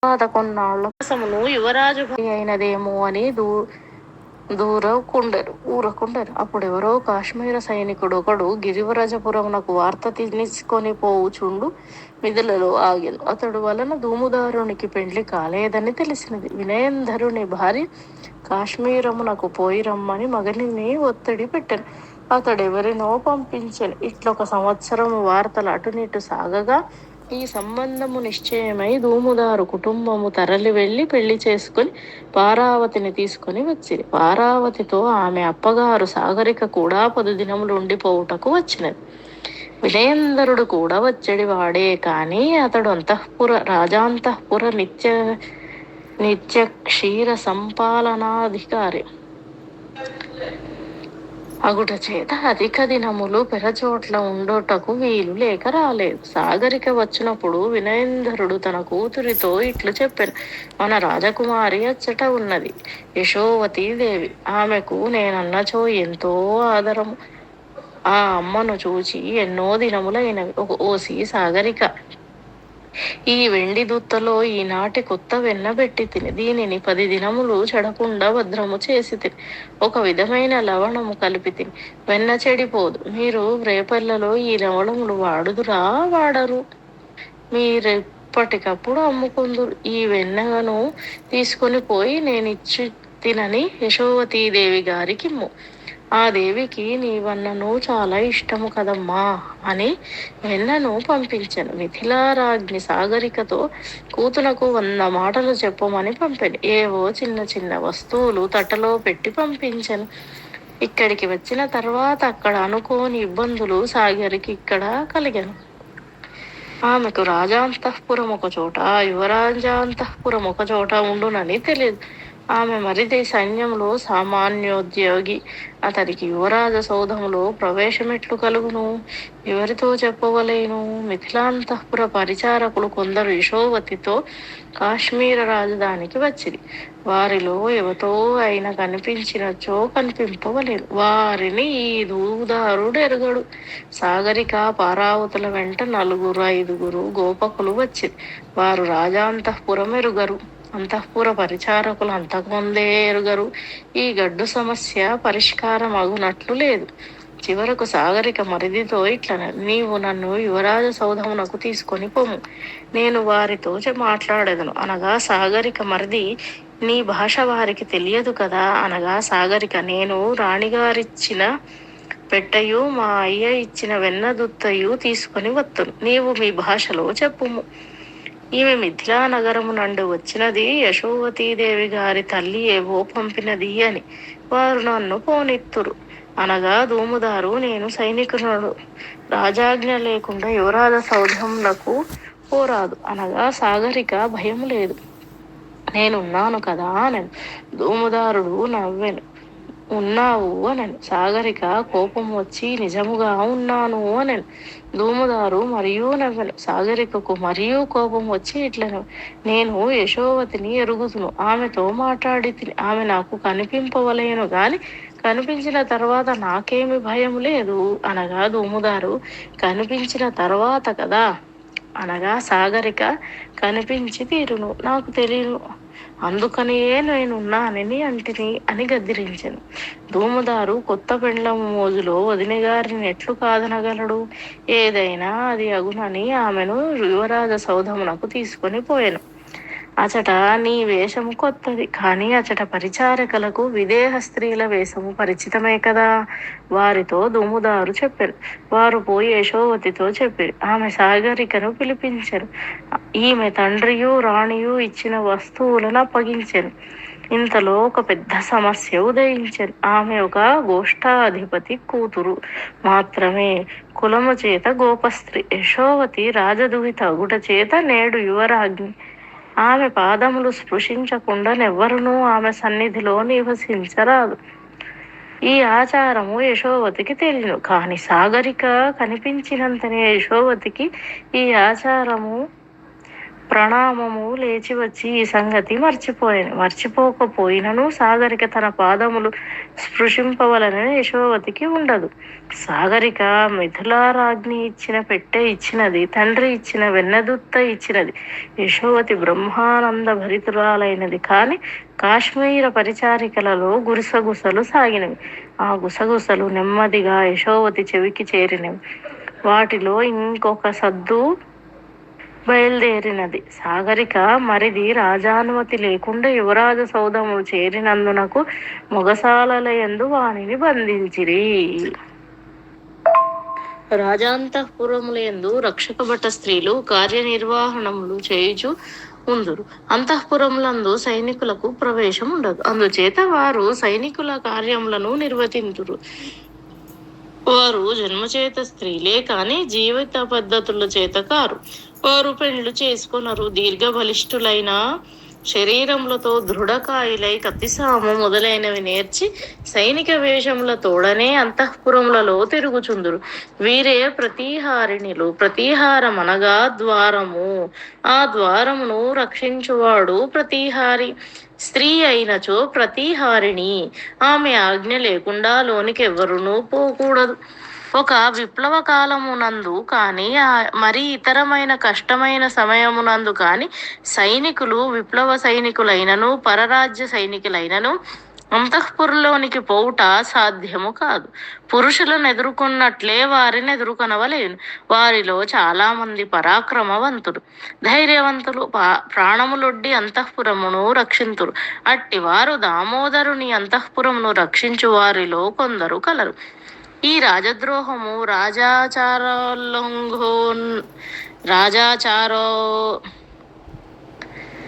తర్వాత కొన్నాళ్ళ కోసమును యువరాజు అయినదేమో అని ఊరకుండరు. అప్పుడెవరో కాశ్మీర సైనికుడు ఒకడు గిరివరజపురమునకు వార్త తీసుకొని పోవుచుండు మిథిలలో ఆగెను. అతడు వలన ధూముదారునికి పెండ్లి కాలేదని తెలిసినది. వినయంధరుని భార్య కాశ్మీరమునకు పోయి రమ్మని మగనిని ఒత్తిడి పెట్టెను. అతడెవరినో పంపించెను. ఇట్లొక సంవత్సరము వార్తలు అటునిటు సాగగా ఈ సంబంధము నిశ్చయమై ధూముదారు కుటుంబము తరలి వెళ్లి పెళ్లి చేసుకుని పారావతిని తీసుకొని వచ్చిరి. పారావతితో ఆమె అప్పగారు సాగరిక కూడా 10 దినములు ఉండిపోవుటకు వచ్చినది. వినయంధరుడు కూడా వచ్చడి వాడే కాని అతడు రాజాంతఃపుర నిత్య క్షీర సంపాలనాధికారి అగుట చేత అధిక దినములు పెరచోట్ల ఉండుటకు వీలు లేక రాలేదు. సాగరిక వచ్చినప్పుడు వినయంధరుడు తన కూతురితో ఇట్లు చెప్పెను. మన రాజకుమారి అచ్చట ఉన్నది, యశోవతీ దేవి. ఆమెకు నేనన్నచో ఎంతో ఆదరము. ఆ అమ్మను చూచి ఎన్నో దినములైనవి. ఓసి సాగరిక, ఈ వెండి దుత్తలో ఈనాటి కొత్త వెన్న పెట్టి తిని దీనిని 10 దినములు చెడకుండా భద్రము చేసి తిని ఒక విధమైన లవణము కలిపి తిని వెన్న చెడిపోదు. మీరు రేపల్లలో ఈ లవణములు వాడరు. మీరెప్పటికప్పుడు అమ్ముకుందురు. ఈ వెన్నను తీసుకొని పోయి నేనిచ్చి తినని యశోవతీదేవి గారికిమ్ము. ఆ దేవికి నీ వన్నను చాలా ఇష్టము కదమ్మా అని వెన్నను పంపించెను. మిథిలారాజ్ఞి సాగరికతో కూతునకు 100 మాటలు చెప్పమని పంపెను. ఏవో చిన్న చిన్న వస్తువులు తట్టలో పెట్టి పంపించెను. ఇక్కడికి వచ్చిన తర్వాత అక్కడ అనుకోని ఇబ్బందులు సాగరికి ఇక్కడ కలిగెను. ఆమెకు రాజాంతఃపురం ఒక చోట, యువరాజాంతఃపురం ఒక చోట ఉండునని తెలియదు. ఆమె మరిది సైన్యంలో సామాన్యోద్యోగి. అతనికి యువరాజ సౌధములో ప్రవేశమెట్లు కలుగును? ఎవరితో చెప్పవలేను? మిథిలాంతఃపుర పరిచారకులు కొందరు యశోవతితో కాశ్మీర రాజధానికి వచ్చిరి. వారిలో ఎవతో అయినా కనిపించినచో కనిపింపవలేను. వారిని ఈ ధూముదారుడు ఎరుగడు. సాగరిక పారావతుల వెంట 4-5 గోపకులు వచ్చిరి. వారు రాజాంతఃపురం ఎరుగరు. అంతఃపుర పరిచారకులు అంతకుముందే ఎరుగరు. ఈ గడ్డు సమస్య పరిష్కారం అగునట్లు లేదు. చివరకు సాగరిక మరిదితో ఇట్లనది. నీవు నన్ను యువరాజ సౌధమునకు తీసుకొని పొమ్ము, నేను వారితో మాట్లాడెదను. అనగా సాగరిక మరిది, నీ భాష వారికి తెలియదు కదా. అనగా సాగరిక, నేను రాణిగారిచ్చిన పెట్టయు మా అయ్య ఇచ్చిన వెన్న దుత్తయు తీసుకొని వత్తును. నీవు మీ భాషలో చెప్పుము. ఈమె మిథిలా నగరము నుండి వచ్చినది, యశోవతీదేవి గారి తల్లి ఏవో పంపినది అని. వారు నన్ను పోనిత్తురు. అనగా ధూముదారు, నేను సైనికుడు, రాజాజ్ఞ లేకుండా యువరాజ సౌధమునకు పోరాదు. అనగా సాగరిక, భయం లేదు, నేనున్నాను కదా అనెను. ధూముదారుడు నవ్వెను. ఉన్నావు అనెను. సాగరిక కోపం వచ్చి నిజముగా ఉన్నాను అనెను. ధూముదారు మరియు నవ్వెను. సాగరికకు మరియు కోపం వచ్చి ఇట్లను, నేను యశోవతిని ఎరుగుదును, ఆమెతో మాట్లాడి తిని ఆమె నాకు కనిపింపవలేను గాని కనిపించిన తర్వాత నాకేమి భయం లేదు. అనగా ధూముదారు, కనిపించిన తర్వాత కదా. అనగా సాగరిక, కనిపించి తీరును, నాకు తెలియను, అందుకనియే నేనున్నానని అంటిని అని గద్దిరించెను. ధూముదారు, కొత్త పెండ్లము మోజులో వదిన గారిని ఎట్లు కాదనగలడు? ఏదైనా అది అగునని ఆమెను యువరాజ సౌధమునకు తీసుకొని పోయెను. అచట నీ వేషము కొత్తది, కానీ అచట పరిచారకులకు విదేహ స్త్రీల వేషము పరిచితమే కదా. వారితో ధూముదారు చెప్పారు. వారు పోయి యశోవతితో చెప్పారు. ఆమె సాగరికను పిలిపించారు. ఈమె తండ్రియు రాణియు ఇచ్చిన వస్తువులను అప్పగించెను. ఇంతలో ఒక పెద్ద సమస్య ఉదయించెను. ఆమె ఒక గోష్ఠాధిపతి కూతురు మాత్రమే, కులము చేత గోపస్త్రీ. యశోవతి రాజదుహిత అగుట చేత నేడు యువరాజ్ఞి. ఆమె పాదములు స్పృశించకుండా నెవ్వరునూ ఆమె సన్నిధిలో నివసించరాదు. ఈ ఆచారము యశోవతికి తెలియను. కాని సాగరిక కనిపించినంతనే యశోవతికి ఈ ఆచారము ప్రణామము లేచి వచ్చి ఈ సంగతి మర్చిపోకపోయినను సాగరిక తన పాదములు స్పృశింపవలనని యశోవతికి ఉండదు. సాగరిక మిథులారాజ్ఞి ఇచ్చిన పెట్టె ఇచ్చినది, తండ్రి ఇచ్చిన వెన్నదుత్త ఇచ్చినది. యశోవతి బ్రహ్మానంద భరితురాలైనది. కాని కాశ్మీర పరిచారికలలో గుసగుసలు సాగినవి. ఆ గుసగుసలు నెమ్మదిగా యశోవతి చెవికి చేరినవి. వాటిలో ఇంకొక సద్దు బయలుదేరినది. సాగరిక మరిది రాజానుమతి లేకుండా యువరాజ సౌధములు చేరినందునకు మొగసాలయందు వానిని బంధించిరి. రాజాంతఃపురములందు రక్షక భట స్త్రీలు కార్యనిర్వహణములు చేయుచు ఉందురు. అంతఃపురములందు సైనికులకు ప్రవేశం ఉండదు. అందుచేత వారు సైనికుల కార్యములను నిర్వర్తింతురు. వారు జన్మచేత స్త్రీలే కాని జీవిత పద్ధతుల చేత కారు. వారు పెండ్లు చేసుకొనరు. దీర్ఘ బలిష్ఠులైన శరీరములతో దృఢకాయులై కత్తిసాము మొదలైనవి నేర్చి సైనిక వేషముల తోడనే అంతఃపురములలో తిరుగుచుందురు. వీరే ప్రతీహారిణులు. ప్రతీహారం అనగా ద్వారము. ఆ ద్వారమును రక్షించువాడు ప్రతీహారి. స్త్రీ అయినచో ప్రతీహారిణి. ఆమె ఆజ్ఞ లేకుండా లోనికి ఎవ్వరునూ పోకూడదు. ఒక విప్లవ కాలమునందు కాని మరి ఇతరమైన కష్టమైన సమయమునందు కాని సైనికులు విప్లవ సైనికులైనను పరరాజ్య సైనికులైనను అంతఃపురంలోనికి పోవుట సాధ్యము కాదు. పురుషులను ఎదుర్కొన్నట్లే వారిని ఎదుర్కొనవలేను. వారిలో చాలా మంది పరాక్రమవంతులు, ధైర్యవంతులు, ప్రాణములొడ్డి అంతఃపురమును రక్షింతురు. అట్టి వారు దామోదరుని అంతఃపురమును రక్షించు వారిలో కొందరు కలరు. ఈ రాజద్రోహము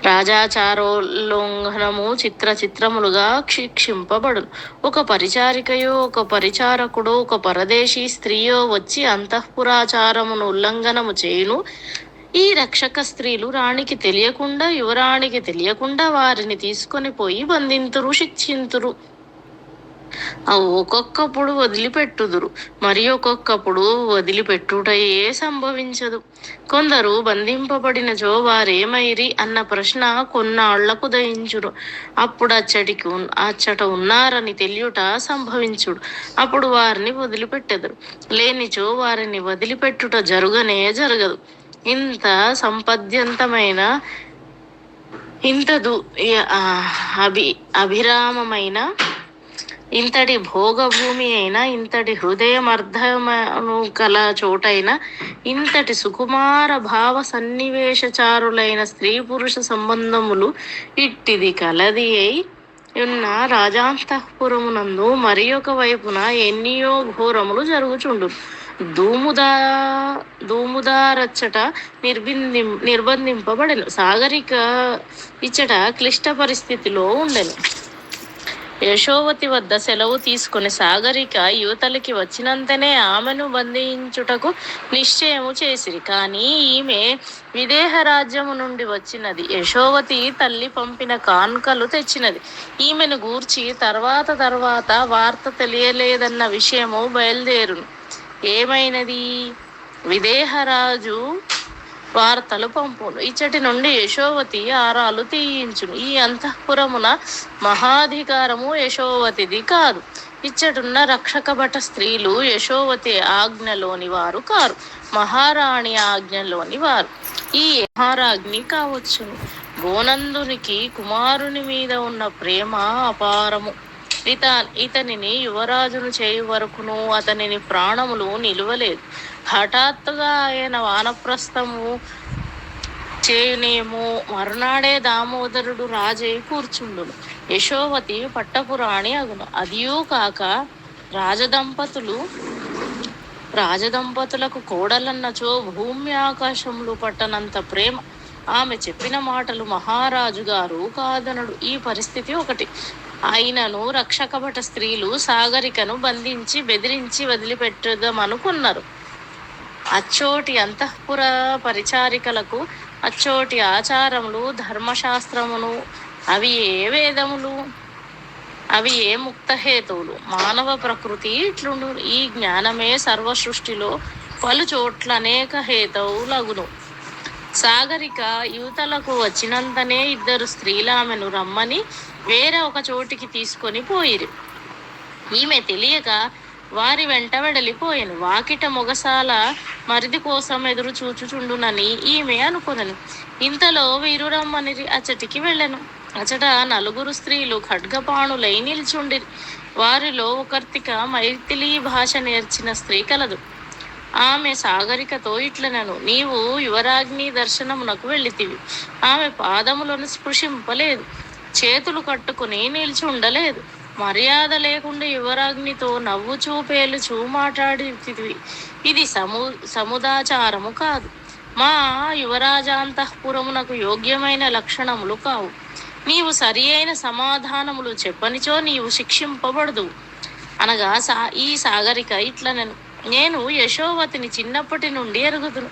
రాజాచారోల్లంఘనము చిత్రములుగా శిక్షింపబడును. ఒక పరిచారికయో ఒక పరిచారకుడో ఒక పరదేశీ స్త్రీయో వచ్చి అంతఃపురాచారమును ఉల్లంఘనము చేయును. ఈ రక్షక స్త్రీలు రాణికి తెలియకుండా యువరాణికి తెలియకుండా వారిని తీసుకొని పోయి బంధింతురు, శిక్షింతురు. ఒక్కొక్కప్పుడు వదిలిపెట్టుదురు, మరి ఒక్కొక్కప్పుడు వదిలిపెట్టుటయే సంభవించదు. కొందరు బంధింపబడినచో వారేమైరి అన్న ప్రశ్న కొన్నాళ్లకు దయించును. అప్పుడు అచ్చట ఉన్నారని తెలియుట సంభవించుడు. అప్పుడు వారిని వదిలిపెట్టెదరు. లేనిచో వారిని వదిలిపెట్టుట జరగదు. ఇంత సంపద్యంతమైన ఇంతదు అభిరామమైన ఇంతటి భోగభూమి అయినా ఇంతటి హృదయమర్ధమును కల చోటైన ఇంతటి సుకుమార భావ సన్నివేశచారులైన స్త్రీ పురుష సంబంధములు ఇట్టిది కలది అయి ఉన్న రాజాంతఃపురమునందు మరి ఒక వైపున ఎన్నియో ఘోరములు జరుగుచుండు. దూముదారచ్చట నిర్బంధింపబడెను. సాగరిక ఇచ్చట క్లిష్ట పరిస్థితిలో ఉండెను. యశోవతి వద్ద సెలవు తీసుకుని సాగరిక యువతలకి వచ్చినంతనే ఆమెను బంధించుటకు నిశ్చయము చేసిరి. కానీ ఈమె విదేహ రాజ్యము నుండి వచ్చినది. యశోవతి తల్లి పంపిన కానుకలు తెచ్చినది. ఈమెను గూర్చి తర్వాత వార్త తెలియలేదన్న విషయము బయలుదేరును. ఏమైనది? విదేహరాజు వార్తలు పంపును. ఇచ్చటి నుండి యశోవతి ఆరాలు తీయించును. ఈ అంతఃపురమున మహాధికారము యశోవతిది కాదు. ఇచ్చటున్న రక్షక భట స్త్రీలు యశోవతి ఆజ్ఞలోని వారు కారు, మహారాణి ఆజ్ఞలోని వారు. ఈ మహారాజ్ఞి కావచ్చును. గోనందునికి కుమారుని మీద ఉన్న ప్రేమ అపారము. ఇతనిని యువరాజును చేయు వరకును అతనిని ప్రాణములు నిలువలేదు. హఠాత్తుగా ఆయన వానప్రస్థము చేయునేమో. మరునాడే దామోదరుడు రాజై కూర్చుండును. యశోవతి పట్టపురాణి అగును. అదియూ కాక రాజదంపతులకు కోడలన్నచో భూమి ఆకాశములు పట్టనంత ప్రేమ. ఆమె చెప్పిన మాటలు మహారాజు గారు కాదనడు. ఈ పరిస్థితి ఒకటి. అయినను రక్షక భట స్త్రీలు సాగరికను బంధించి బెదిరించి వదిలిపెట్టుదామనుకున్నారు. అచ్చోటి అంతఃపుర పరిచారికలకు అచ్చోటి ఆచారములు, ధర్మశాస్త్రమును, అవి ఏ వేదములు, అవి ఏ ముక్తహేతువులు. మానవ ప్రకృతి ఇట్లుండు. ఈ జ్ఞానమే సర్వ సృష్టిలో పలు చోట్ల అనేక హేతువులగును. సాగరిక యువతలకు వచ్చినంతనే ఇద్దరు స్త్రీలామెను రమ్మని వేరే ఒక చోటికి తీసుకొని పోయిరి. ఈమె తెలియక వారి వెంట వెడలిపోయాను. వాకిట మొగసాల మరిది కోసం ఎదురు చూచుచుండునని ఈమె అనుకొనెను. ఇంతలో వీరు రమ్మని అచ్చటికి వెళ్ళెను. అచట నలుగురు స్త్రీలు ఖడ్గపాణులై నిల్చుండిరి. వారిలో ఒకర్తిక మైథిలీ భాష నేర్చిన స్త్రీ కలదు. ఆమె సాగరికతో ఇట్లనెను, నీవు యువరాజ్ఞి దర్శనమునకు వెళ్ళితివి. ఆమె పాదములను స్పృశింపలేదు, చేతులు కట్టుకుని నిలిచి ఉండలేదు. మర్యాద లేకుండా యువరాజ్ఞితో నవ్వుచూ పేలుచూ మాట్లాడితివి. ఇది సముదాచారము కాదు. మా యువరాజాంతఃపురమునకు యోగ్యమైన లక్షణములు కావు. నీవు సరి అయిన సమాధానములు చెప్పనిచో నీవు శిక్షింపబడదు అనగా ఈ సాగరిక ఇట్లనెను, నేను యశోవతిని చిన్నప్పటి నుండి ఎరుగుదును.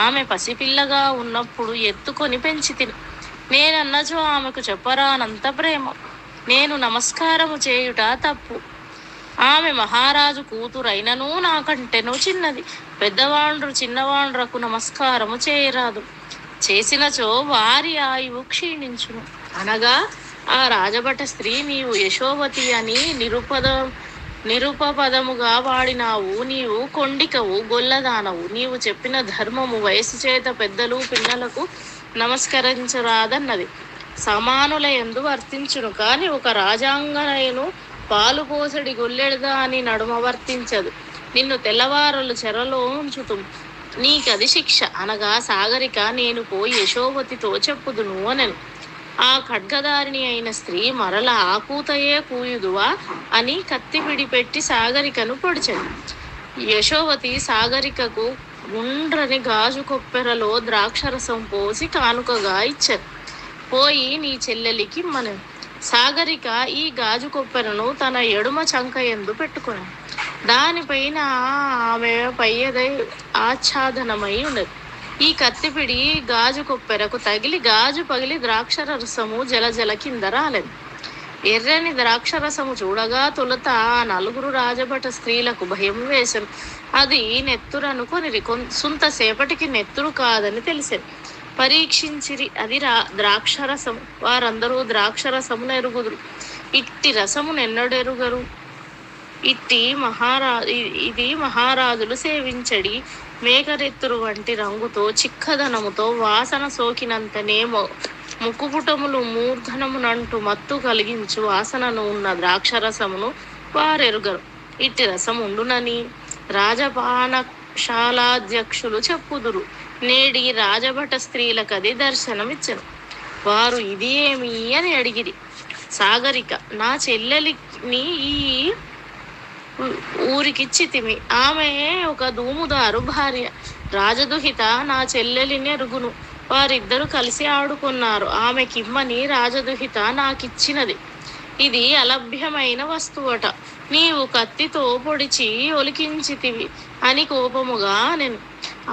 ఆమె పసిపిల్లగా ఉన్నప్పుడు ఎత్తుకొని పెంచితిని. నేనన్నచో ఆమెకు చెప్పరానంత ప్రేమ. నేను నమస్కారము చేయుట తప్పు. ఆమె మహారాజు కూతురైనను నాకంటెను చిన్నది. పెద్దవాండ్రు చిన్నవాండ్రకు నమస్కారము చేయరాదు. చేసినచో వారి ఆయువు క్షీణించును అనగా ఆ రాజభట స్త్రీ, నీవు యశోవతి అని నిరుపపదముగా వాడినావు. నీవు కొండికవు, గొల్లదానవు. నీవు చెప్పిన ధర్మము వయసు చేత పెద్దలు పిల్లలకు నమస్కరించరాదన్నది. సమానుల యందు వర్తించును, కాని ఒక రాజాంగనయను పాలు పోసడి గొల్లెడదా అని నడుమ వర్తించదు. నిన్ను తెల్లవారులు చెరలో ఉంచుతు, నీకది శిక్ష అనగా సాగరిక, నేను పోయి యశోవతితో చెప్పుదును అనెను. ఆ ఖడ్గదారిణి అయిన స్త్రీ మరల ఆకూతయే కూయుదువా అని కత్తి విడిపెట్టి సాగరికను పొడిచెను. యశోవతి సాగరికకు గుండ్రని గాజు కొప్పెరలో ద్రాక్షరసం పోసి కానుకగా ఇచ్చారు. పోయి నీ చెల్లెలికి మనెను. సాగరిక ఈ గాజు కొప్పెరను తన ఎడుమ చంక యందు పెట్టుకుని దానిపైన ఆమె పయ్యదై ఆచ్ఛాదనమై ఉన్నది. ఈ కత్తిపిడి గాజు కొప్పెరకు తగిలి గాజు పగిలి ద్రాక్షరసము జలజల కింద రాలేదు. ఎర్రని ద్రాక్షరసము చూడగా తొలుత ఆ నలుగురు రాజభట స్త్రీలకు భయం వేసెను. అది నెత్తురనుకొని సుంతసేపటికి నెత్తురు కాదని తెలిసాను. పరీక్షించిరి, అది ద్రాక్షరసము. వారందరూ ద్రాక్షరసమును ఎరుగుదురు, ఇట్టి రసమునెన్నడెరుగరు. ఇది మహారాజులు సేవించడి మేకరెత్తురు వంటి రంగుతో చిక్కదనముతో వాసన సోకినంతనే ముక్కుపుటములు మూర్ధనమునంటూ మత్తు కలిగించు వాసనను ఉన్న ద్రాక్షరసమును వారెరుగరు. ఇట్టి రసము ఉండునని రాజపానశాలాధ్యక్షులు చెప్పుదురు. నేడి రాజభట స్త్రీలకది దర్శనమిచ్చను. వారు ఇది ఏమి అని అడిగిరి. సాగరిక, నా చెల్లెలిని ఈ ఊరికిచ్చితిమి. ఆమె ఒక దూముదారు భార్య. రాజదుహిత నా చెల్లెలిని ఎరుగును. వారిద్దరూ కలిసి ఆడుకున్నారు. ఆమెకిమ్మని రాజదుహిత నాకిచ్చినది. ఇది అలభ్యమైన వస్తువట. నీవు కత్తితో పొడిచి ఒలికించితివి అని కోపముగా నేను.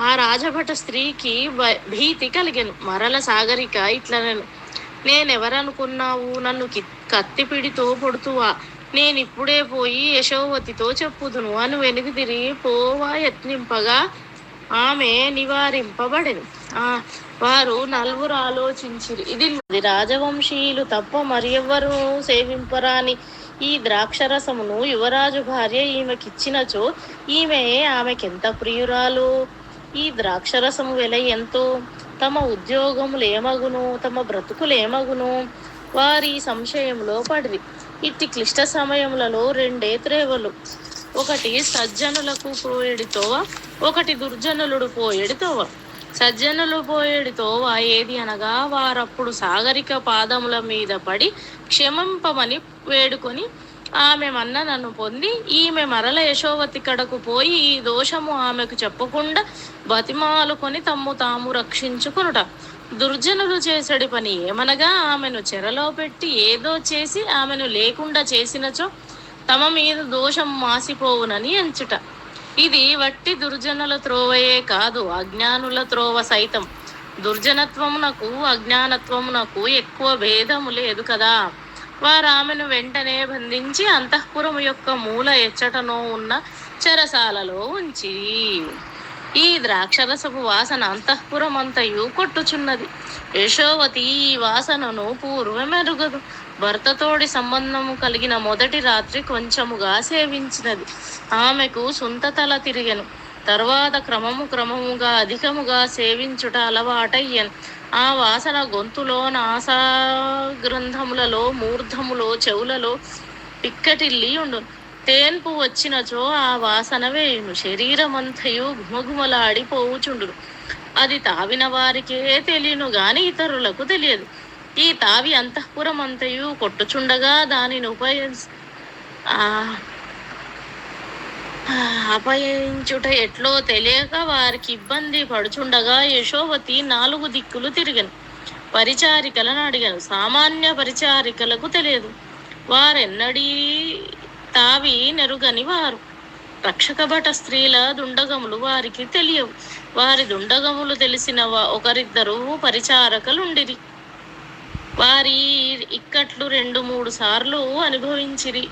ఆ రాజభట స్త్రీకి భీతి కలిగెను. మరల సాగరిక ఇట్లనెను, నేనెవరనుకున్నావు? నన్ను కత్తిపిడితో పొడుతువా? నేనిప్పుడే పోయి యశోవతితో చెప్పుదును అని వెనుదిరి పోవా యత్నింపగా ఆమె నివారింపబడెను. వారు నలుగురు ఆలోచించిరి, ఇది రాజవంశీయులు తప్ప మరి ఎవ్వరూ సేవింపరాని ఈ ద్రాక్షరసమును యువరాజు భార్య ఈమెకిచ్చినచో ఈమె ఆమెకెంత ప్రియురాలు. ఈ ద్రాక్షరసము వెల ఎంతో? తమ ఉద్యోగములేమగును, తమ బ్రతుకులేమగును? వారి సంశయంలో పడిరి. ఇట్టి క్లిష్ట సమయములలో రెండే త్రేవలు, ఒకటి సజ్జనులకు పోయేడితోవ, ఒకటి దుర్జనులుడు పోయేడితోవ. సజ్జనులు పోయేడితోవ ఏది అనగా, వారప్పుడు సాగరిక పాదముల మీద పడి క్షమింపమని వేడుకొని ఆమె మన్ననను పొంది ఈమె మరల యశోవతి కడకు పోయి ఈ దోషము ఆమెకు చెప్పకుండా బతిమాలుకొని తమ్ము తాము రక్షించుకొనుట. దుర్జనులు చేసడి పని ఏమనగా, ఆమెను చెరలో పెట్టి ఏదో చేసి ఆమెను లేకుండా చేసినచో తమ మీద దోషం మాసిపోవునని ఎంచుట. ఇది వట్టి దుర్జనుల త్రోవయే కాదు, అజ్ఞానుల త్రోవ సైతం. దుర్జనత్వమునకు అజ్ఞానత్వమునకు ఎక్కువ భేదము లేదు కదా. వారు ఆమెను వెంటనే బంధించి అంతఃపురము యొక్క మూల ఎచ్చటనో ఉన్న చెరసాలలో ఉంచి ఈ ద్రాక్షరసపు వాసన అంతఃపురమంతయు కొట్టుచున్నది. యశోవతి ఈ వాసనను పూర్వమెరుగదు. భర్తతోడి సంబంధము కలిగిన మొదటి రాత్రి కొంచెముగా సేవించినది. ఆమెకు సుంతతల తిరిగెను. తర్వాత క్రమముగా అధికముగా సేవించుట అలవాటయ్యను. ఆ వాసన గొంతులో, నాసాగ్రంథములలో, మూర్ధములో, చెవులలో పిక్కటిల్లి ఉండును. తేన్పు వచ్చినచో ఆ వాసన వేయును. శరీరమంతయు ఘుమఘుమలాడిపోవుచుండును. అది తావిన వారికే తెలియను గాని ఇతరులకు తెలియదు. ఈ తావి అంతఃపురమంతయు కొట్టుచుండగా దానిని అపహరించుట ఎట్లో తెలియక వారికి ఇబ్బంది పడుచుండగా యశోవతి 4 దిక్కులు తిరిగను. పరిచారికలను అడిగాను. సామాన్య పరిచారికలకు తెలియదు. వారెన్నడీ తావి నెరుగని వారు. రక్షకభట స్త్రీల దుండగములు వారికి తెలియవు. వారి దుండగములు తెలిసిన ఒకరిద్దరు పరిచారకులుండిరి. వారి ఇక్కట్లు 2-3 సార్లు అనుభవించిరి.